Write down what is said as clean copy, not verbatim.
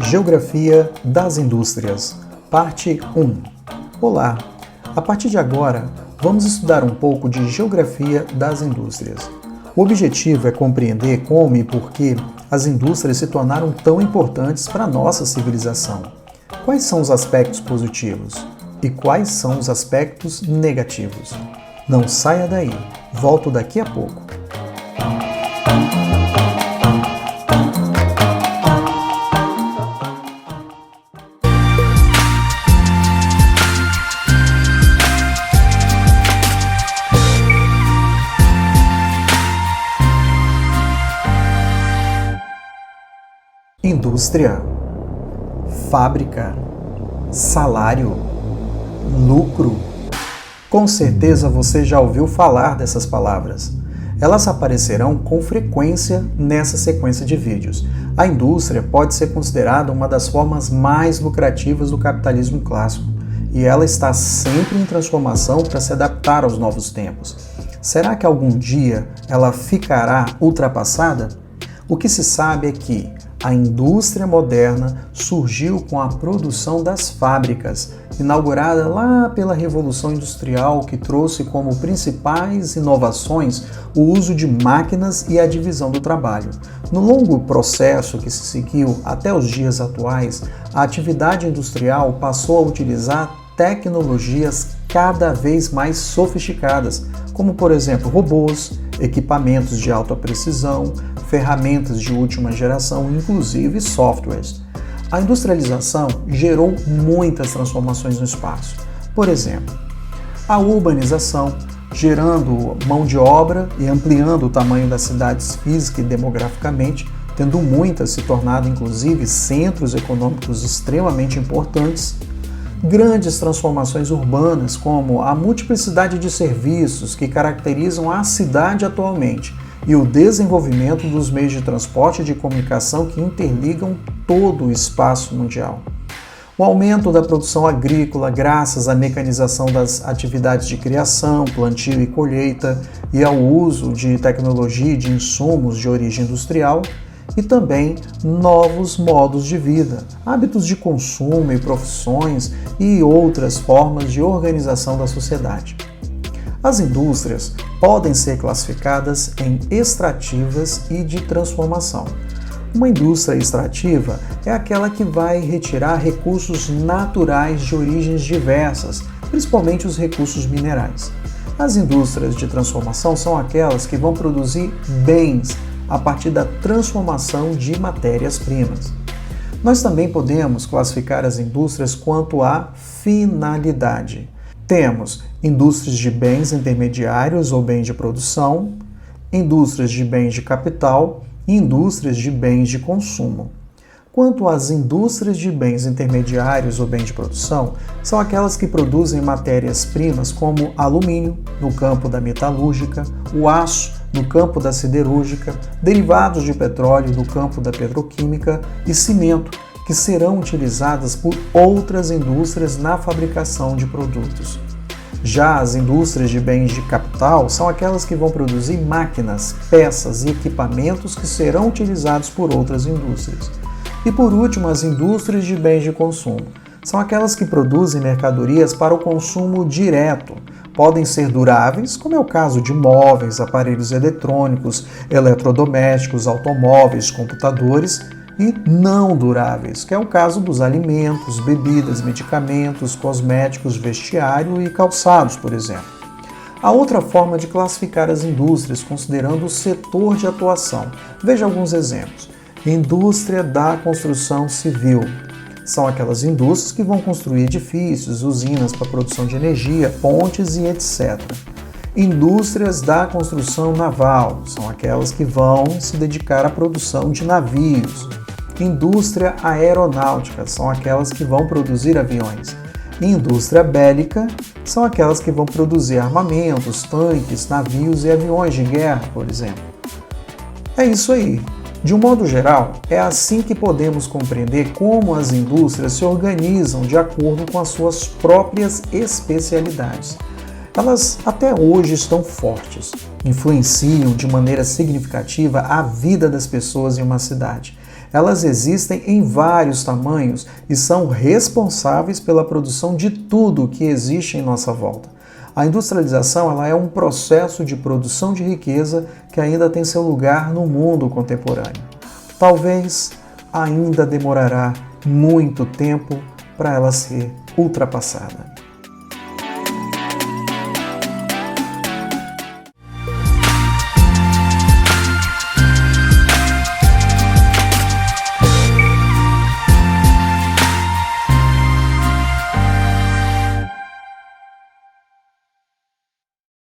Geografia das Indústrias, Parte 1. Olá! A partir de agora, vamos estudar um pouco de Geografia das Indústrias. O objetivo é compreender como e por que as indústrias se tornaram tão importantes para a nossa civilização. Quais são os aspectos positivos e quais são os aspectos negativos? Não saia daí, volto daqui a pouco. Indústria, fábrica, salário, lucro. Com certeza você já ouviu falar dessas palavras. Elas aparecerão com frequência nessa sequência de vídeos. A indústria pode ser considerada uma das formas mais lucrativas do capitalismo clássico, e ela está sempre em transformação para se adaptar aos novos tempos. Será que algum dia ela ficará ultrapassada? O que se sabe é que a indústria moderna surgiu com a produção das fábricas, inaugurada lá pela Revolução Industrial, que trouxe como principais inovações o uso de máquinas e a divisão do trabalho. No longo processo que se seguiu até os dias atuais, a atividade industrial passou a utilizar tecnologias cada vez mais sofisticadas, como por exemplo robôs, equipamentos de alta precisão, ferramentas de última geração, inclusive softwares. A industrialização gerou muitas transformações no espaço. Por exemplo, a urbanização, gerando mão de obra e ampliando o tamanho das cidades física e demograficamente, tendo muitas se tornado inclusive centros econômicos extremamente importantes. Grandes transformações urbanas, como a multiplicidade de serviços que caracterizam a cidade atualmente, e o desenvolvimento dos meios de transporte e de comunicação que interligam todo o espaço mundial. O aumento da produção agrícola graças à mecanização das atividades de criação, plantio e colheita e ao uso de tecnologia e de insumos de origem industrial, e também novos modos de vida, hábitos de consumo e profissões e outras formas de organização da sociedade. As indústrias podem ser classificadas em extrativas e de transformação. Uma indústria extrativa é aquela que vai retirar recursos naturais de origens diversas, principalmente os recursos minerais. As indústrias de transformação são aquelas que vão produzir bens a partir da transformação de matérias-primas. Nós também podemos classificar as indústrias quanto à finalidade. Temos indústrias de bens intermediários ou bens de produção, indústrias de bens de capital e indústrias de bens de consumo. Quanto às indústrias de bens intermediários ou bens de produção, são aquelas que produzem matérias-primas como alumínio, no campo da metalúrgica, o aço, no campo da siderúrgica, derivados de petróleo, no campo da petroquímica e cimento, que serão utilizadas por outras indústrias na fabricação de produtos. Já as indústrias de bens de capital são aquelas que vão produzir máquinas, peças e equipamentos que serão utilizados por outras indústrias. E por último, as indústrias de bens de consumo. São aquelas que produzem mercadorias para o consumo direto. Podem ser duráveis, como é o caso de móveis, aparelhos eletrônicos, eletrodomésticos, automóveis, computadores, e não duráveis, que é o caso dos alimentos, bebidas, medicamentos, cosméticos, vestiário e calçados, por exemplo. Há outra forma de classificar as indústrias, considerando o setor de atuação. Veja alguns exemplos. Indústria da construção civil. São aquelas indústrias que vão construir edifícios, usinas para produção de energia, pontes e etc. Indústrias da construção naval. São aquelas que vão se dedicar à produção de navios. Indústria aeronáutica, são aquelas que vão produzir aviões. Indústria bélica, são aquelas que vão produzir armamentos, tanques, navios e aviões de guerra, por exemplo. É isso aí. De um modo geral, é assim que podemos compreender como as indústrias se organizam de acordo com as suas próprias especialidades. Elas até hoje estão fortes, influenciam de maneira significativa a vida das pessoas em uma cidade. Elas existem em vários tamanhos e são responsáveis pela produção de tudo que existe em nossa volta. A industrialização ela é um processo de produção de riqueza que ainda tem seu lugar no mundo contemporâneo. Talvez ainda demorará muito tempo para ela ser ultrapassada.